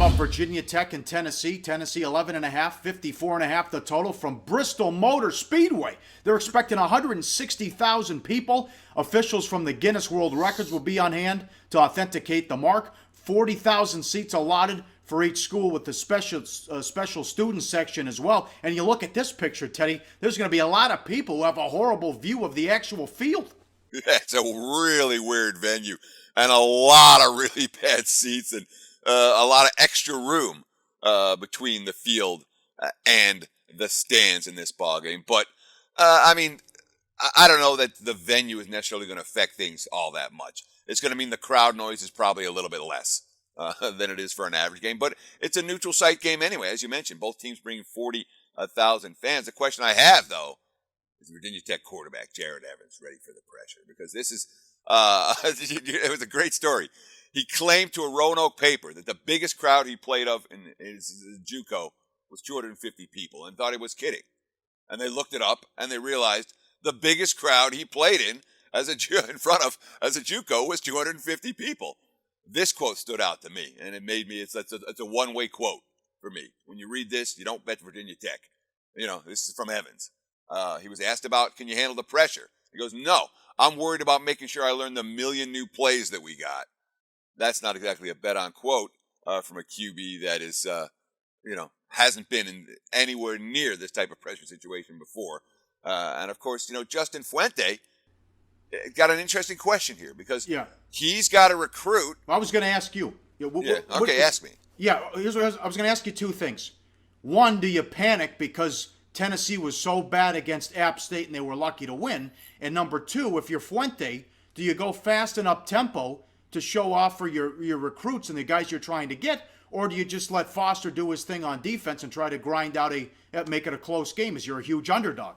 about Virginia Tech and Tennessee? Tennessee 11.5, 54.5 the total from Bristol Motor Speedway. They're expecting 160,000 people. Officials from the Guinness World Records will be on hand to authenticate the mark. 40,000 seats allotted for each school with the special student section as well. And you look at this picture, Teddy, there's going to be a lot of people who have a horrible view of the actual field. Yeah, it's a really weird venue and a lot of really bad seats and a lot of extra room between the field and the stands in this ballgame. But, I mean, I don't know that the venue is necessarily going to affect things all that much. It's going to mean the crowd noise is probably a little bit less than it is for an average game. But it's a neutral site game anyway, as you mentioned. Both teams bringing 40,000 fans. The question I have, though, is Virginia Tech quarterback Jared Evans ready for the pressure? Because this is, it was a great story. He claimed to a Roanoke paper that the biggest crowd he played of in his JUCO was 250 people and thought he was kidding. And they looked it up and they realized the biggest crowd he played in in front of as a JUCO was 250 people. This quote stood out to me, and it made me, it's a one-way quote for me. When you read this, you don't bet Virginia Tech. You know, this is from Evans. He was asked about, can you handle the pressure? He goes, no, I'm worried about making sure I learn the million new plays that we got. That's not exactly a bet on quote from a QB that is, hasn't been in anywhere near this type of pressure situation before. And of course, Justin Fuente got an interesting question here because he's got to recruit. I was going to ask you. Ask me. Yeah, here's what I was going to ask you two things. One, do you panic because Tennessee was so bad against App State and they were lucky to win? And number two, if you're Fuente, do you go fast and up tempo to show off for your recruits and the guys you're trying to get, or do you just let Foster do his thing on defense and try to grind out make it a close game as you're a huge underdog?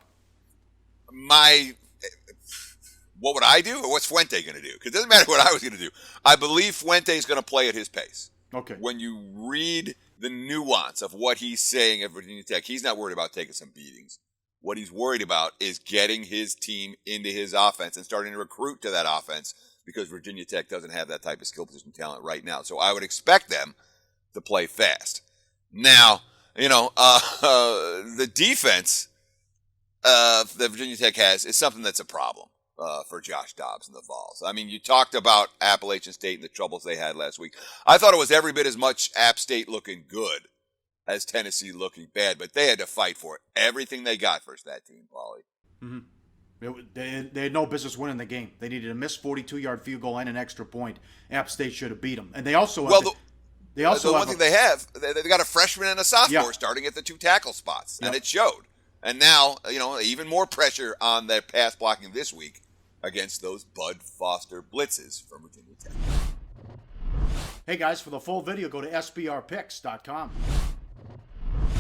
What would I do, or what's Fuente going to do? Because it doesn't matter what I was going to do. I believe Fuente is going to play at his pace. Okay. When you read the nuance of what he's saying at Virginia Tech, he's not worried about taking some beatings. What he's worried about is getting his team into his offense and starting to recruit to that offense because Virginia Tech doesn't have that type of skill position talent right now. So I would expect them to play fast. Now, the defense that Virginia Tech has is something that's a problem for Josh Dobbs and the Vols. I mean, you talked about Appalachian State and the troubles they had last week. I thought it was every bit as much App State looking good as Tennessee looking bad, but they had to fight for it. Everything they got versus that team, Paulie. Mm-hmm. They had no business winning the game. They needed a missed 42-yard field goal and an extra point. App State should have beat them. And they also they got a freshman and a sophomore starting at the two tackle spots, and it showed. And now, even more pressure on their pass blocking this week against those Bud Foster blitzes from Virginia Tech. Hey guys, for the full video, go to sbrpicks.com.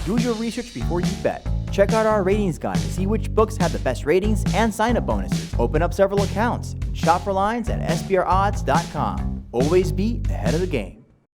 Do your research before you bet. Check out our ratings guide to see which books have the best ratings and sign-up bonuses. Open up several accounts. Shop for lines at sbrodds.com. Always be ahead of the game.